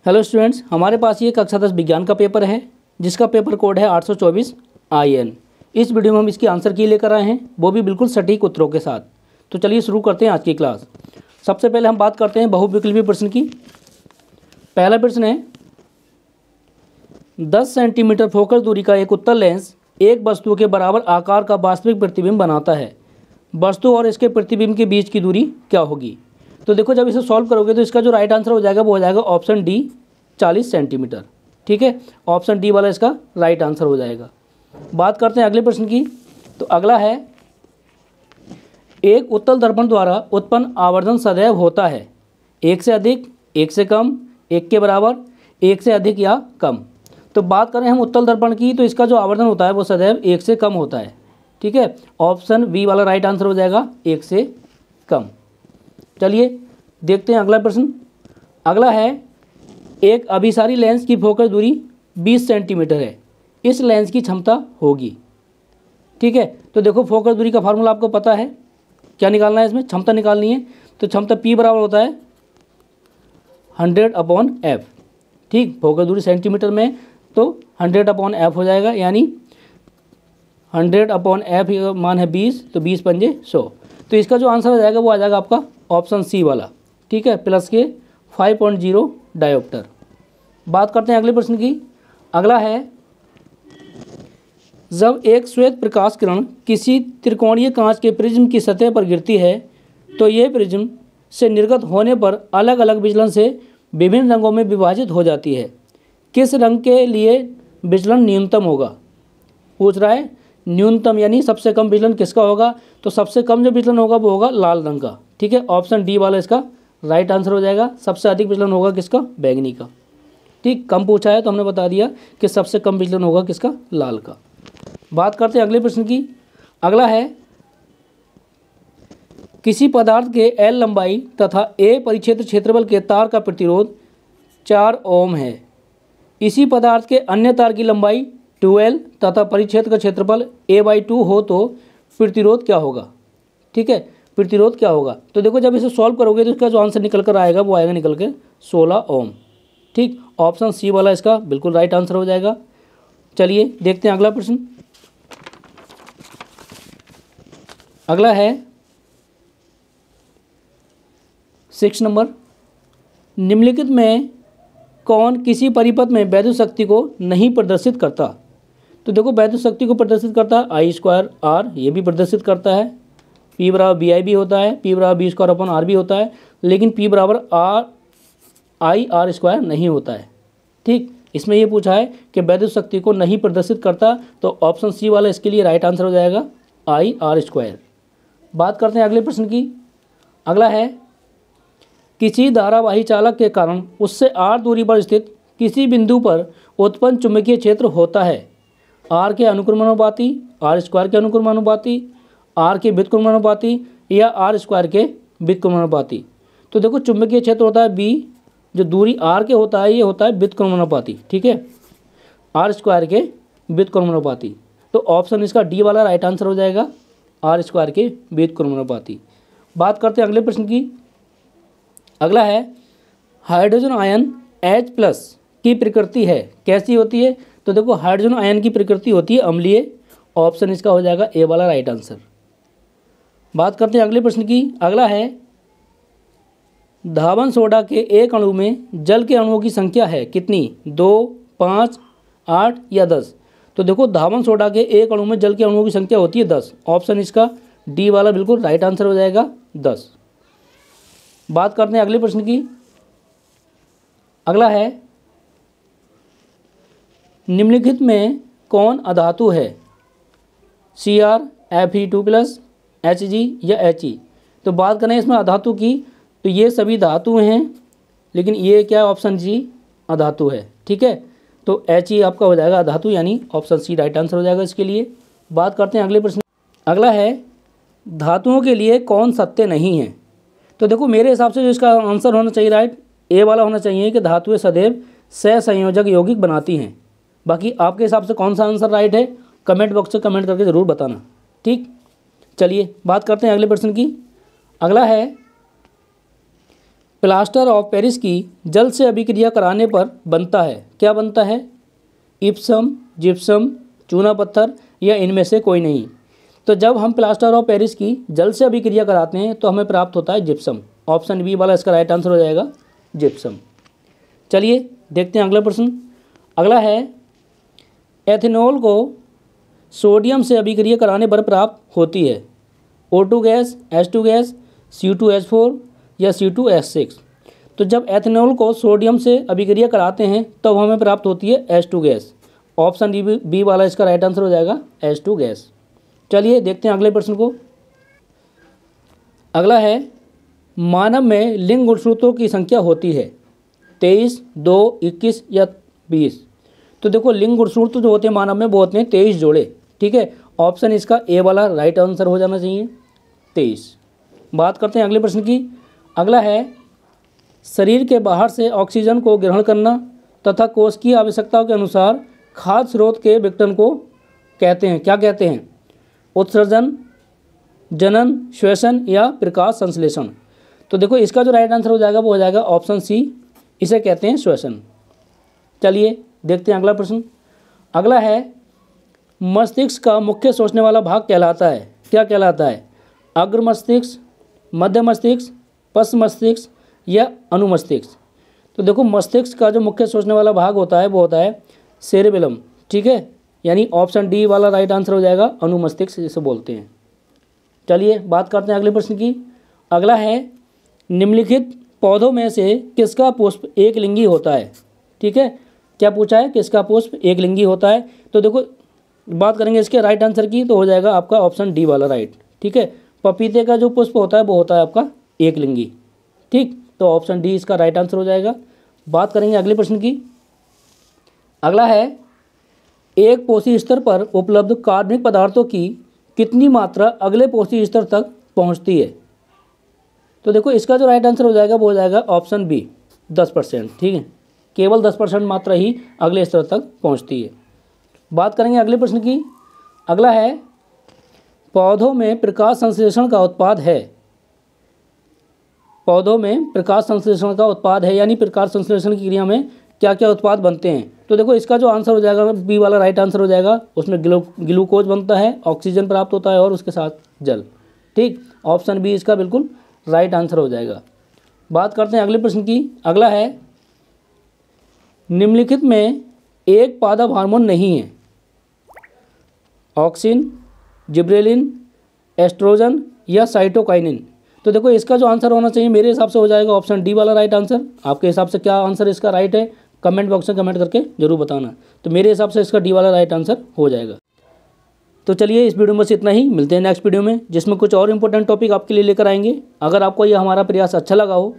Hello students, हमारे पास ये कक्षा 10 विज्ञान का पेपर है जिसका पेपर कोड है 824 IN। इस वीडियो में हम इसकी आंसर की लेकर आए हैं, वो भी बिल्कुल सटीक उत्तरों के साथ। तो चलिए शुरू करते हैं आज की क्लास। सबसे पहले हम बात करते हैं बहुविकल्पीय प्रश्न की। पहला प्रश्न है, 10 सेंटीमीटर फोकस दूरी का एक उत्तल लेंस एक वस्तु के बराबर आकार का वास्तविक प्रतिबिंब बनाता है। वस्तु और इसके प्रतिबिंब के बीच की दूरी क्या होगी? तो देखो, जब इसे सॉल्व करोगे तो इसका जो राइट आंसर हो जाएगा वो हो जाएगा ऑप्शन डी, 40 सेंटीमीटर। ठीक है, ऑप्शन डी वाला इसका राइट आंसर हो जाएगा। बात करते हैं अगले प्रश्न की। तो अगला है, एक उत्तल दर्पण द्वारा उत्पन्न आवर्धन सदैव होता है एक से अधिक, एक से कम, एक के बराबर, एक से अधिक या कम। तो बात करें हम उत्तल दर्पण की, तो इसका जो आवर्धन होता है वो सदैव एक से कम होता है। ठीक है, ऑप्शन बी वाला राइट आंसर हो जाएगा एक से कम। चलिए देखते हैं अगला प्रश्न। अगला है, एक अभिसारी लेंस की फोकस दूरी 20 सेंटीमीटर है, इस लेंस की क्षमता होगी। ठीक है, तो देखो फोकस दूरी का फार्मूला आपको पता है, क्या निकालना है इसमें, क्षमता निकालनी है। तो क्षमता P बराबर होता है 100/F। ठीक, फोकस दूरी सेंटीमीटर में तो 100/F हो जाएगा, यानी 100/F मान है 20, तो 20 पंजे 100। तो इसका जो आंसर हो जाएगा वो आ जाएगा आपका ऑप्शन सी वाला। ठीक है, प्लस के 5.0 डायोप्टर। बात करते हैं अगले प्रश्न की। अगला है, जब एक श्वेत प्रकाश किरण किसी त्रिकोणीय कांच के प्रिज्म की सतह पर गिरती है तो ये प्रिज्म से निर्गत होने पर अलग अलग विचलन से विभिन्न रंगों में विभाजित हो जाती है। किस रंग के लिए विचलन न्यूनतम होगा? पूछ रहा है न्यूनतम यानी सबसे कम विचलन किसका होगा? तो सबसे कम जो विचलन होगा वो होगा लाल रंग का। ठीक है, ऑप्शन डी वाला इसका राइट आंसर हो जाएगा। सबसे अधिक विचलन होगा किसका? बैंगनी का। ठीक, कम पूछा है तो हमने बता दिया कि सबसे कम विचलन होगा किसका? लाल का। बात करते हैं अगले प्रश्न की। अगला है, किसी पदार्थ के L लंबाई तथा A परिक्षेत्र क्षेत्रफल के तार का प्रतिरोध 4 ओम है। इसी पदार्थ के अन्य तार की लंबाई 12 तथा परिक्षेत्र का क्षेत्रफल A/2 हो तो प्रतिरोध क्या होगा? ठीक है, प्रतिरोध क्या होगा? तो देखो, जब इसे सॉल्व करोगे तो इसका जो आंसर निकल कर आएगा वो आएगा निकल के 16 ओम। ठीक, ऑप्शन सी वाला इसका बिल्कुल राइट आंसर हो जाएगा। चलिए देखते हैं अगला प्रश्न। अगला है 6 नंबर, निम्नलिखित में कौन किसी परिपथ में वैद्युत शक्ति को नहीं प्रदर्शित करता? तो देखो, वैद्युत शक्ति को प्रदर्शित करता है I²R, ये भी प्रदर्शित करता है। P बराबर BI भी होता है, P बराबर B²/R भी होता है, लेकिन P बराबर IR² नहीं होता है। ठीक, इसमें ये पूछा है कि वैद्युत शक्ति को नहीं प्रदर्शित करता, तो ऑप्शन सी वाला इसके लिए राइट आंसर हो जाएगा IR²। बात करते हैं अगले प्रश्न की। अगला है, किसी धारावाही चालक के कारण उससे r दूरी पर स्थित किसी बिंदु पर उत्पन्न चुंबकीय क्षेत्र होता है r के अनुक्रमानुपाती, R² के अनुक्रमानुपाती, r के व्युत्क्रमानुपाती या R² के व्युत्क्रमानुपाती। तो देखो, चुंबकीय क्षेत्र होता है B, जो दूरी r के होता है ये होता है व्युत्क्रमानुपाती। ठीक है, R² के व्युत्क्रमानुपाती। तो ऑप्शन इसका डी वाला राइट आंसर हो जाएगा, R² के व्युत्क्रमानुपाती। बात करते हैं अगले प्रश्न की। अगला है, हाइड्रोजन आयन H+ की प्रकृति है, कैसी होती है? तो देखो, हाइड्रोजन आयन की प्रकृति होती है अम्लीय। ऑप्शन इसका हो जाएगा ए वाला राइट आंसर। बात करते हैं अगले प्रश्न की। अगला है, धावन सोडा के एक अणु में जल के अणुओं की संख्या है कितनी? 2, 5, 8 या 10। तो देखो, धावन सोडा के एक अणु में जल के अणुओं की संख्या होती है 10। ऑप्शन इसका डी वाला बिल्कुल राइट आंसर हो जाएगा 10। बात करते हैं अगले प्रश्न की। अगला है, निम्नलिखित में कौन अधातु है? Cr, Fe2+, Hg या He। तो बात करें इसमें अधातु की, तो ये सभी धातु हैं, लेकिन ये क्या ऑप्शन जी अधातु है। ठीक है, तो He आपका हो जाएगा अधातु, यानी ऑप्शन सी राइट आंसर हो जाएगा इसके लिए। बात करते हैं अगले प्रश्न। अगला है, धातुओं के लिए कौन सत्य नहीं है? तो देखो, मेरे हिसाब से जो इसका आंसर होना चाहिए राइट ए वाला होना चाहिए कि धातुएं सदैव सहसंयोजक यौगिक बनाती हैं। बाकी आपके हिसाब से कौन सा आंसर राइट है कमेंट बॉक्स में कमेंट करके ज़रूर बताना। ठीक, चलिए बात करते हैं अगले प्रश्न की। अगला है, प्लास्टर ऑफ पेरिस की जल से अभिक्रिया कराने पर बनता है, क्या बनता है? इप्सम, जिप्सम, चूना पत्थर या इनमें से कोई नहीं। तो जब हम प्लास्टर ऑफ पेरिस की जल से अभिक्रिया कराते हैं तो हमें प्राप्त होता है जिप्सम। ऑप्शन बी वाला इसका राइट आंसर हो जाएगा जिप्सम। चलिए देखते हैं अगला प्रश्न। अगला है एथेनॉल को सोडियम से अभिक्रिया कराने पर प्राप्त होती है O2 gas, H2 gas, C2H4 या C2H6। तो जब एथेनॉल को सोडियम से अभिक्रिया कराते हैं तब हमें प्राप्त होती है H2 गैस। ऑप्शन बी वाला इसका राइट आंसर हो जाएगा H2 गैस। चलिए देखते हैं अगले प्रश्न को। अगला है मानव में लिंग गुणसूत्रों की संख्या होती है 23, 2, 21 या 20। तो देखो लिंग गुणसूत्र जो होते हैं मानव में वो होते हैं 23 जोड़े, ठीक है। ऑप्शन इसका ए वाला राइट आंसर हो जाना चाहिए 23। बात करते हैं अगले प्रश्न की। अगला है शरीर के बाहर से ऑक्सीजन को ग्रहण करना तथा कोशिकीय आवश्यकताओं के अनुसार खाद्य स्रोत के विघटन को कहते हैं, क्या कहते हैं? उत्सर्जन, जनन, श्वसन या प्रकाश संश्लेषण। तो देखो इसका जो राइट आंसर हो जाएगा वो हो जाएगा ऑप्शन सी, इसे कहते हैं श्वसन। चलिए देखते हैं अगला प्रश्न। अगला है मस्तिष्क का मुख्य सोचने वाला भाग कहलाता है, क्या कहलाता है? अग्र मस्तिष्क, मध्य मस्तिष्क, पश्च मस्तिष्क या अनुमस्तिष्क। तो देखो मस्तिष्क का जो मुख्य सोचने वाला भाग होता है वो होता है सेरेबेलम, ठीक है। यानी ऑप्शन डी वाला राइट आंसर हो जाएगा अनुमस्तिष्क जिसे बोलते हैं। चलिए बात करते हैं अगले प्रश्न की। अगला है निम्नलिखित पौधों में से किसका पुष्प एक लिंगी होता है, ठीक है। क्या पूछा है? किसका पुष्प एक लिंगी होता है। तो देखो बात करेंगे इसके राइट आंसर की तो हो जाएगा आपका ऑप्शन डी वाला राइट, ठीक है। पपीते का जो पुष्प होता है वो होता है आपका एक लिंगी, ठीक। तो ऑप्शन डी इसका राइट आंसर हो जाएगा। बात करेंगे अगले प्रश्न की। अगला है एक पोषी स्तर पर उपलब्ध कार्बनिक पदार्थों की कितनी मात्रा अगले पोषी स्तर तक पहुंचती है। तो देखो इसका जो राइट आंसर हो जाएगा वो हो जाएगा ऑप्शन बी 10%, ठीक है। केवल 10% मात्रा ही अगले स्तर तक पहुंचती है। बात करेंगे अगले प्रश्न की। अगला है पौधों में प्रकाश संश्लेषण का उत्पाद है, पौधों में प्रकाश संश्लेषण का उत्पाद है यानी प्रकाश संश्लेषण की क्रिया में क्या क्या उत्पाद बनते हैं। तो देखो इसका जो आंसर हो जाएगा बी वाला राइट आंसर हो जाएगा। उसमें ग्लूकोज बनता है, ऑक्सीजन प्राप्त होता है और उसके साथ जल, ठीक। ऑप्शन बी इसका बिल्कुल राइट आंसर हो जाएगा। बात करते हैं अगले प्रश्न की। अगला है निम्नलिखित में एक पादप हार्मोन नहीं है, ऑक्सिन, जिब्रेलिन, एस्ट्रोजन या साइटोकाइनिन। तो देखो इसका जो आंसर होना चाहिए मेरे हिसाब से हो जाएगा ऑप्शन डी वाला राइट आंसर। आपके हिसाब से क्या आंसर इसका राइट है कमेंट बॉक्स में कमेंट करके जरूर बताना। तो मेरे हिसाब से इसका डी वाला राइट आंसर हो जाएगा। तो चलिए इस वीडियो में बस इतना ही, मिलते हैं नेक्स्ट वीडियो में जिसमें कुछ और इंपॉर्टेंट टॉपिक आपके लिए लेकर आएंगे। अगर आपको ये हमारा प्रयास अच्छा लगा हो